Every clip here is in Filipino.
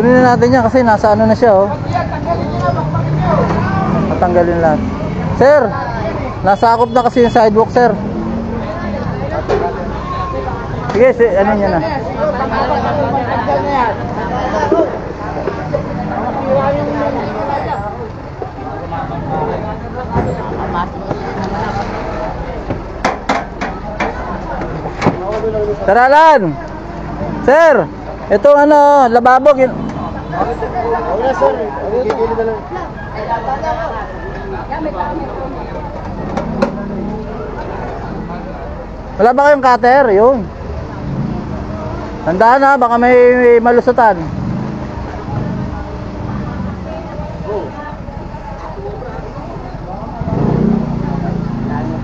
Kunin na natin yan kasi nasa ano na siya, oh. Matanggalin lahat. Sir, nasakop na kasi yung sidewalk, sir. Sige, ano niya na. Sir Alan! Sir! Itong ano, lababo. Wala sir, gigilid na lang. Wala ba kayong cutter? Yun. Tandaan ha, baka may malusutan.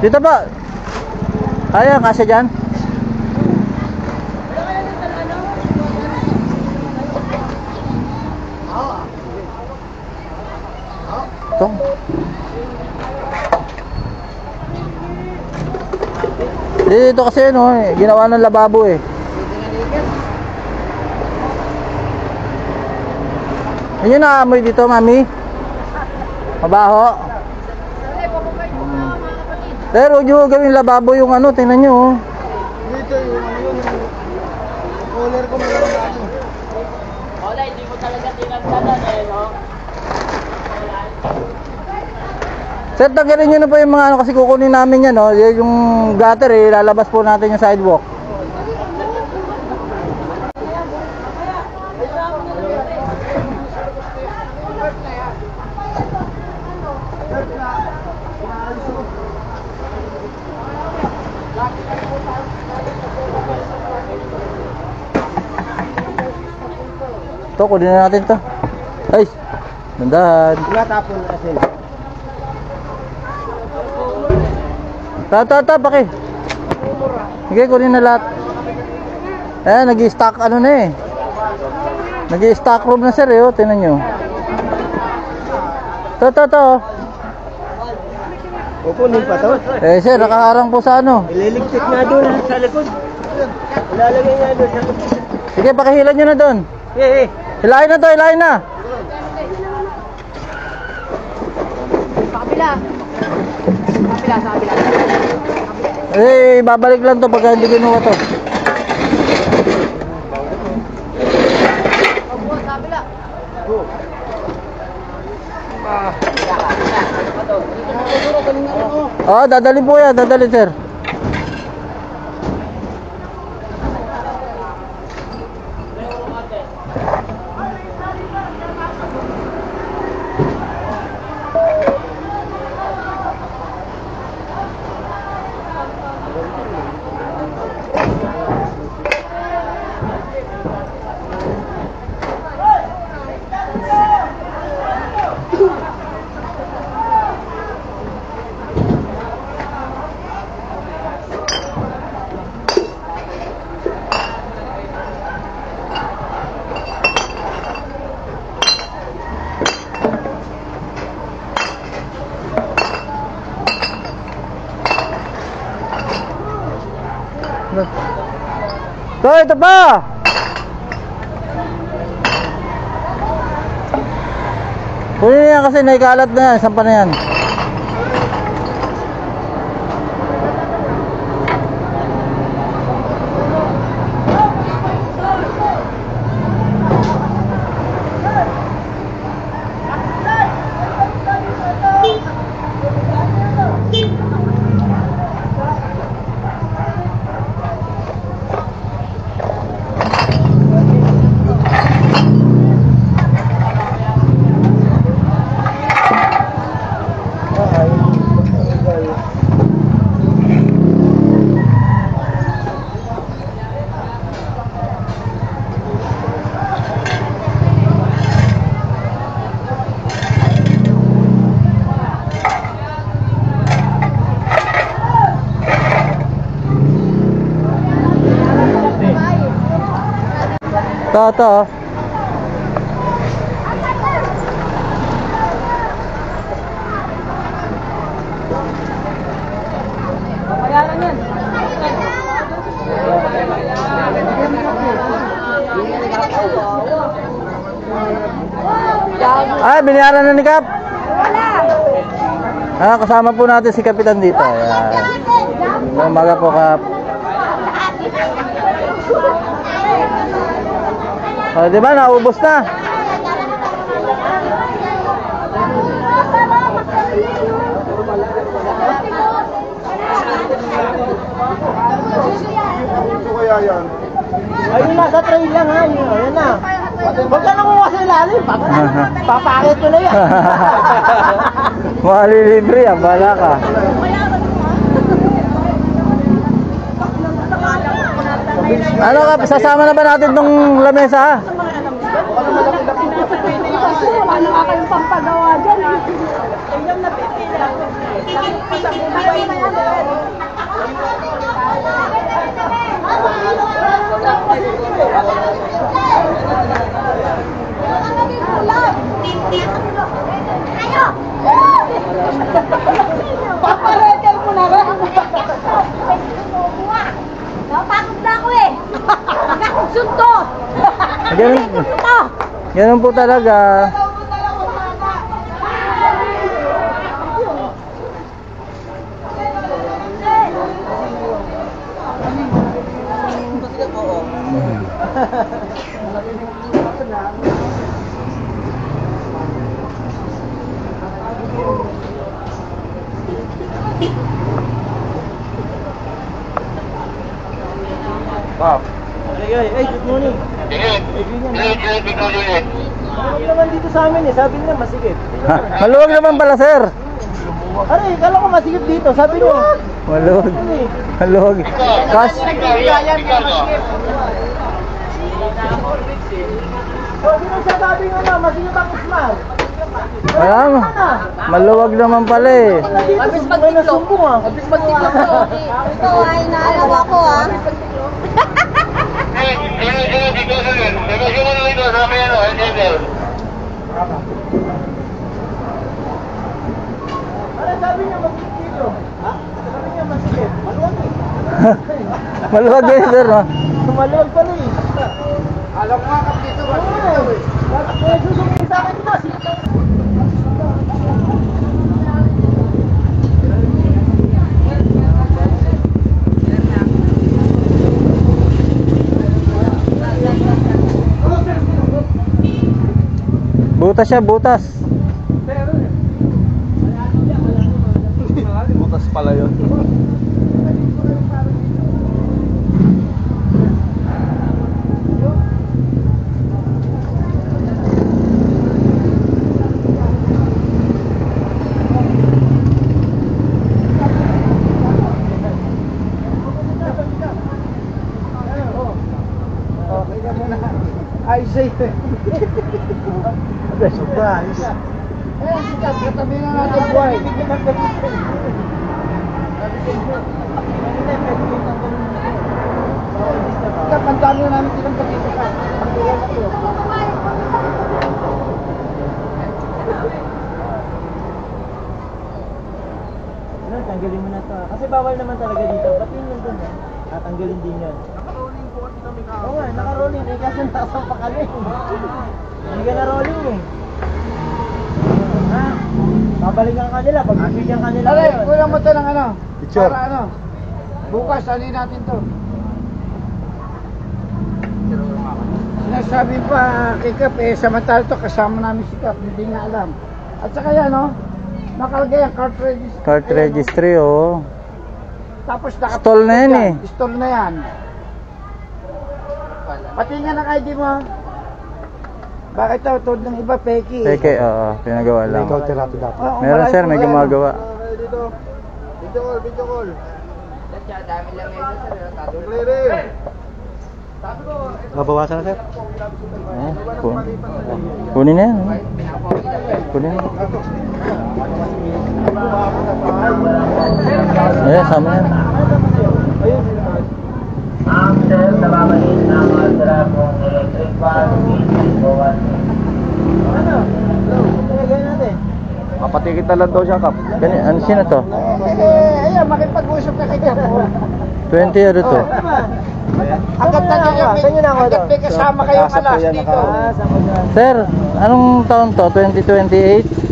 Dito ba? Kaya, kasya dyan? Ito. Dito kasi no, ginawa ng lababo eh. Ayun na amoy dito, mami. Mabaho. Pero huwag nyo gawin lababo yung ano, tingnan nyo oh. Dito yung collar ko meron natin. Wala, hindi mo talaga tinagdadan eh, no? Sir, tanggalin nyo na po yung mga ano kasi kukunin namin yan, no? Yung gutter eh, lalabas po natin yung sidewalk. Ito, kunin na natin ito. Ay, nandahan. Tinatapon natin. Tata, paki. Sige, kunin na lahat. Ayan, nag-i-stock ano na eh. Nag-i-stock room na sir eh, oh. Tingnan nyo. Ito. Kukunin pa to. Eh sir, nakaharang po sa ano. Ililigpit nga doon sa likod. Ilalagay nga doon sa likod. Sige, pakihilan nyo na doon. Eh. Hilahin na to, hilahin na. Sa kabila. Sa kabila. Eh, babalik lang to pagka hindi kinuha to. Pabuhat sa kabila. Oh, dadalhin po yan, dadalhin sir. Ito pa. Kunin yan kasi naikalat na yan. Saan pa na yan? Ito. Papayaran yan. binayaran na ni Kap? Wala. Kasama po natin si Kapitan dito. Ayan. Umaga po, Kap. Di ba, naubos na? Kaya yan. Ayun na, sa trail lang ha. Ayun na. Huwag ka nang uwas sa ilalim. Papakit ko na yan. Malilibre yan, bala ka. Ano ka, sasama na ba natin tong lamesa ha? Ano nga kayong pampagawa dyan? Ayun na pipila. Paparekel mo na rin. Napakot na ako eh. Nakakusunto. Ganun po talaga. Pop. Hey, good morning. Huwag naman dito sa amin eh. Sabi nila masigit. Maluwag naman pala, sir. Aray, kala ko masigit dito. Sabi nyo. Maluwag. Maluwag. Kas. Sabi nyo na, masigit ang smart. Alam, maluwag naman pala eh. Abis magtiklop. Abis magtiklop. Ito ay naalawa ko ah. Aray, sabi nyo masigit dito. Ha? Sabi nyo masigit. Maluwag eh. Maluwag eh, sir. No? Maluwag pala eh. Alam mo nga kap dito ba? Kaya susungin sa akin ito. Butas siya, butas. Butas pala yun. I say. Surprise. Eh, sikat, katabi na natin buhay. Sikat, ang dami na namin silang pagkita ka. Pagkita na ito. Tanggalin mo na ito. Kasi bawal naman talaga dito. Ba't yun nandun eh? Tatanggalin din yan. Naka-rolling po kasi kami ka. Oo nga, naka-rolling eh. Kasi nakasampa kami. Hindi ka na-rolling eh. Ha? Babalikan ka nila. Pagbibigyan ka nila. Aray, kulang mo ito ng ano? Picture. Para ano? Bukas, alin natin to. Sinasabi pa kay Kap eh, samantala to kasama namin si Kap, hindi niya alam. At saka yan, no? Nakalagay ang cart registry. Cart registry, oh. Tapos Stall na yan eh. Stall na yan. Pati nga ng ID mo. Bakit daw? Tulad ng iba, peki. Peke, oo. Pinagawa lang. Oo, Meron, marami sir, po may yan. gumagawa. Dito. Video call, video call. Dami lang ngayon sir. Clearing. Mabawasan na, sir. Kunin na yan. Kunin na. Ayan, sama yan. Ang sir, nababalik ng Altra kung electric fan, buwan. Ano? Ilagay natin. Papatikit na lang daw siya, Kap. Gani, ano, sino to? Eh, ayan, makipag-usap ka kay Kap. 20 ano to? Tama. Hanggat na hanggat may kasama kayong alas dito. Sir, anong taon to? 2028?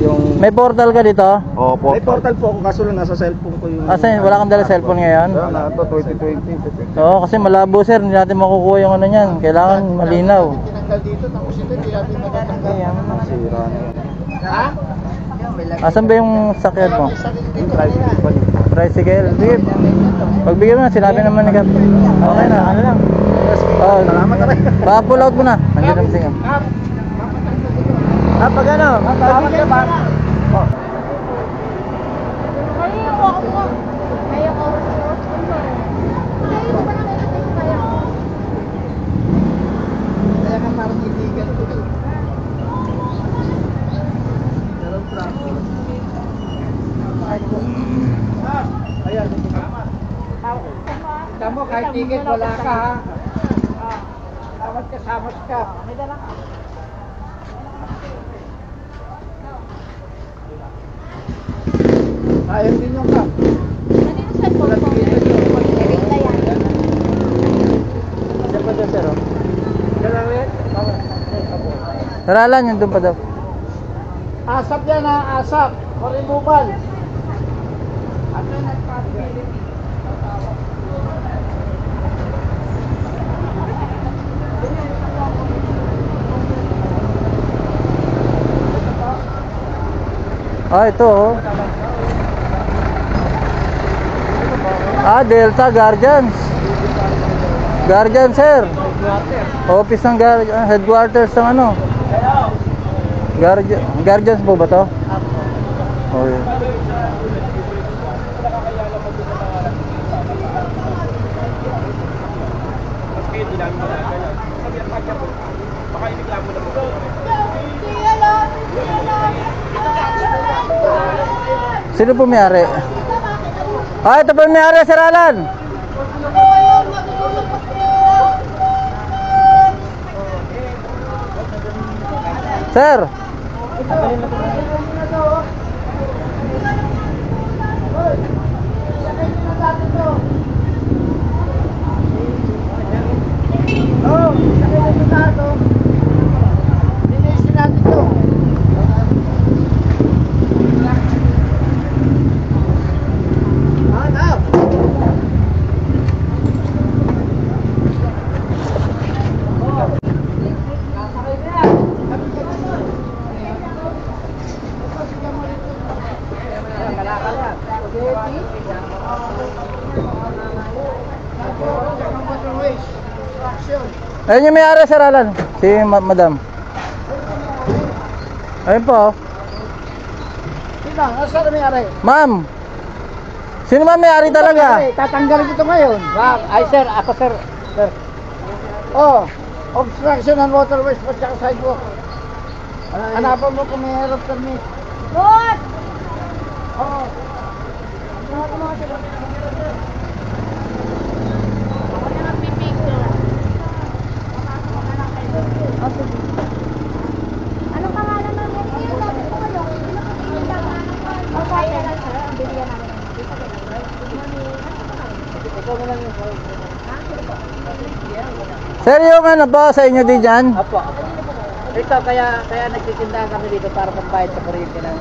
Yung... May portal ka dito? Opo. May portal po ako kaso lang nasa cellphone ko yung... Kasi wala kang dala cellphone ngayon? Wala to, 2020. Oo, kasi malabo sir, hindi natin makukuha yung ano niyan. Kailangan malinaw. Tinanggal dito, tapos ito hindi natin matatanggal. Sira na yun. Ha? Asan ba yung sakyan mo? Yung tricycle pa yun. Tricycle? Sige. Pagbigyan mo na, sinabi naman ni Kap. Okay na, ano lang. Oh, Salamat na rin. pa-pull out mo na. Nandiyan naman siya. Pag ano? Salamat ka ba? Kaya nga parang illegal ito. Tamo, kahit ticket wala ka ha. Dapat kasama ka. Ayaw din yung ka. Sir pa dyan, sir, oh. Saralan yun doon pa daw. Asap yan ha, asap. For removal. Ano nagpapili? Ah, ito oh. Ah, Delta Guardians. Guardian sir. Office ng headquarters ng ano. Guardians po ba to? Oh, yeah. Sino po may-ari? Ah, ito po yung may-ari, Sir Alan. Sir. Oh, linisin natin to. Ayun yung may-ari, Sir Alan. Si Madam. Ayun po. Sino? Nasaan na may-ari? Ma'am. Sino ba may-ari talaga? Tatanggalin ko ito ngayon. Ay sir, ako sir. Sir. Oh, obstruction and waterways at saka sidewalk. Hanapan mo kung may aerob permit. Good! Oo. Ako na nagpipicture. Anong pangalan ng review? Sabi ko kayo, pinapagiging lang. Okay, sir. Ang bigyan namin. Ikaw na lang yung sir. Sir, yung ano ba sa inyo din dyan? Apo. Ito, kaya nagtitindahan kami dito para pambayad sa kuryente ng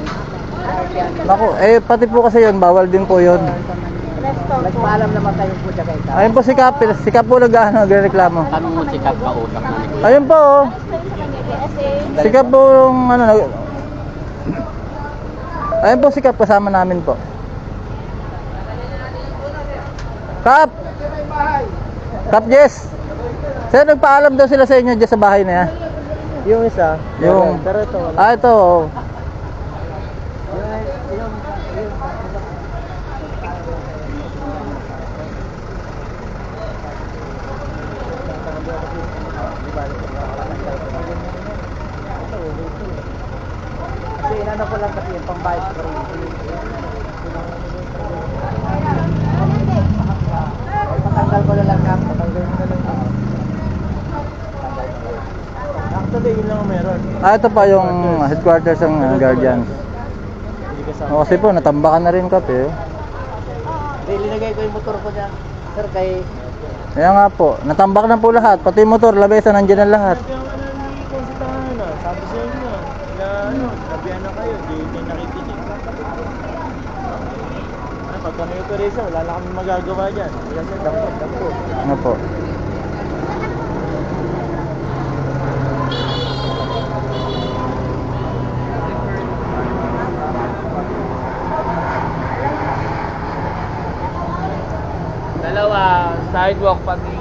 Naku, eh pati po kasi yun, bawal din po yun. Nagpaalam naman tayo po siya kayo. Ayun po si Kap po nagreklamo. Kami mo si Kap kausap namin. Ayun po oh. Si Kap po yung ano ayun po si Kap kasama namin po. Kap! Kap Jess! Sir, nagpaalam daw sila sa inyo dyan sa bahay na yan. Yung isa, Yung... pero ito wala. Ah, ito oh. Kasi inano ko lang kasi yung pambayad sa kuryente. Patanggal ko na lang Kap. Patanggal ko na lang. Actually, yun lang ang meron. Ah, ito pa yung headquarters ng Guardians. Hindi kasama. O, kasi po, natambakan na rin Kap eh. Linagay ko yung motor ko dyan. Sir, kay Kaya nga po, natambak na po lahat. Pati motor, labesa, nandiyan na lahat. Kaya nga naniligaw sa tahanan. Sabi sa inyo, nabihan na kayo, di nakikinig. Pag kami operation, wala na kami magagawa dyan. Kasi dampo. Ano po? Dalawa, sidewalk pati.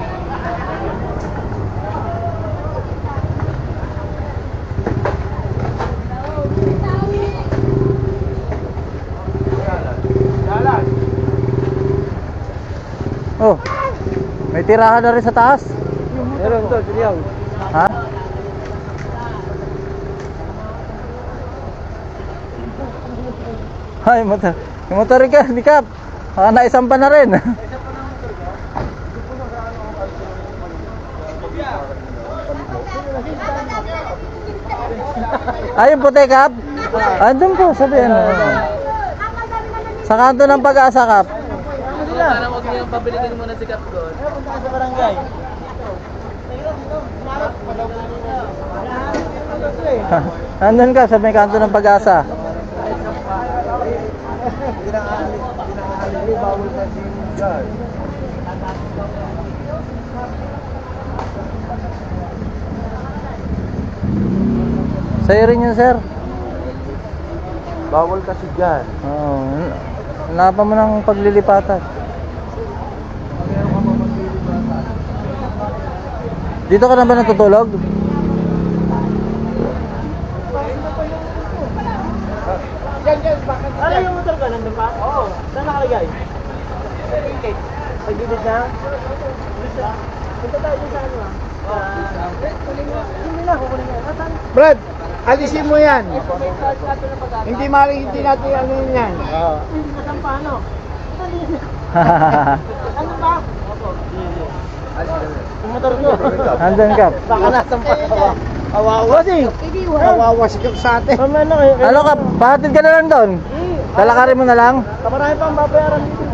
Oh, may tirahan na rin sa taas. Meron to, Julian. Ha? Ay, motor. Yung motor ka, di Kap. Baka naisampa na rin. Ay, yung puti, Kap. Andun po, sabi ano. Sa kanto ng Pag-asa, Kap. Sana huwag niyong pabiligin muna si Cap doon. Punta ka sa barangay. Andun ka, sa may kanto ng Pag-asa. Bawal kasi dyan. Sa'yo rin yun, sir. Bawal kasi dyan. Oo. Wala pa mo ng paglilipatan. Dito ka na ba natutulog? Ano yung motor ka? Nandun pa? Oo. Saan nakalagay? Sa gilid na? Punta tayo dun sa ano ah. Hindi na, kukunin yan. Brad, alisin mo yan. Hindi maling hindi natin ano yan. Saan pa ano? Ano ba? Yung motor ko. Andun, Kap. Baka nasan pa ka. Kawawa si. Kawawa si Cap sa atin. Ano, Ano, Kap? Pahatid ka na lang doon. Lalakarin mo na lang. Kamarami pa ang babayaran dito.